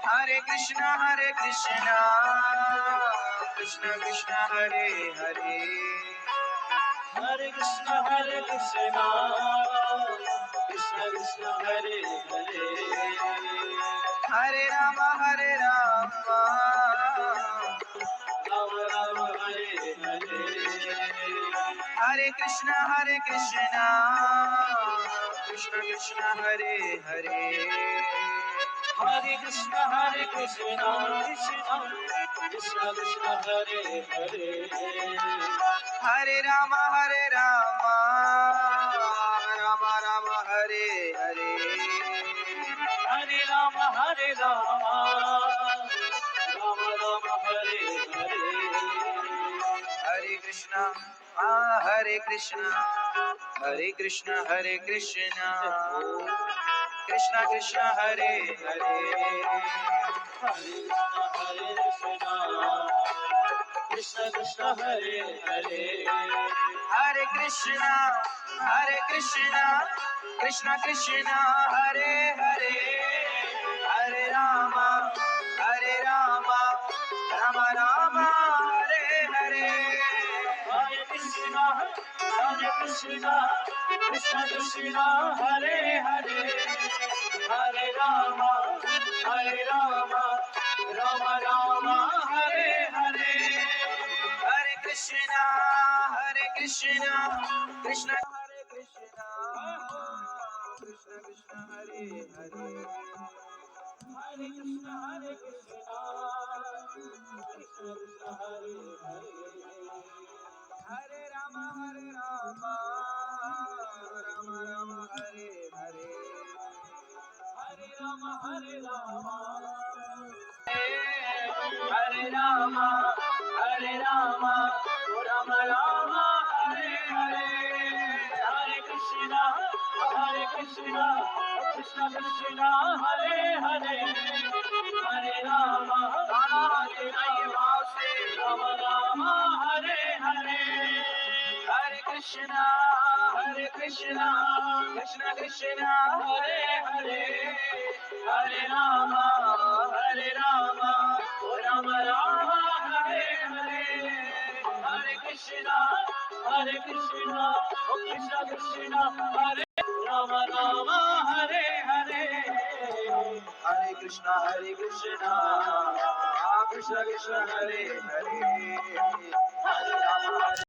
Hare Krishna, Krishna Krishna, Hare Hare, Hare Krishna, Krishna Krishna, Hare Hare. Hare Rama, Rama Rama, Hare Hare. Hare Krishna, Krishna Krishna, Hare Hare, Hare Krishna, Krishna Krishna Krishna, Hare Hare. Hare Rama, Rama Rama, Hare Hare, Hare Rama, Rama Rama, Hare Hare. Hare Krishna, Krishna Krishna, Krishna Krishna, Hare Hare, Hare Krishna, Krishna Hare Hare. Hare Krishna, Krishna Krishna, Hare Hare, Hare Rama, Rama Rama, Hare Hare. Hare Krishna, Krishna Krishna, Hare Hare. Hare Rama, Rama Rama, Hare Hare. Hare Krishna, Krishna Krishna, Krishna Krishna, Hare Hare. Hare Krishna, Krishna Krishna, Hare Hare. Hare Rama, Rama Rama, Hare Hare. Hare Rama, Rama Hare Rama, Rama Rama, Hare Hare. Hare Krishna, Krishna Krishna, Hare Hare. Hare Rama, गाना गाइए भाव से। Rama Rama, Hare Hare. Hare Krishna, Krishna Krishna, Hare Hare, Hare Rama, Rama Rama, Hare Hare. Hare Krishna, Krishna Krishna, Hare Rama Rama, Hare Hare. Hare Krishna, Krishna Krishna, Hare Hare, Hare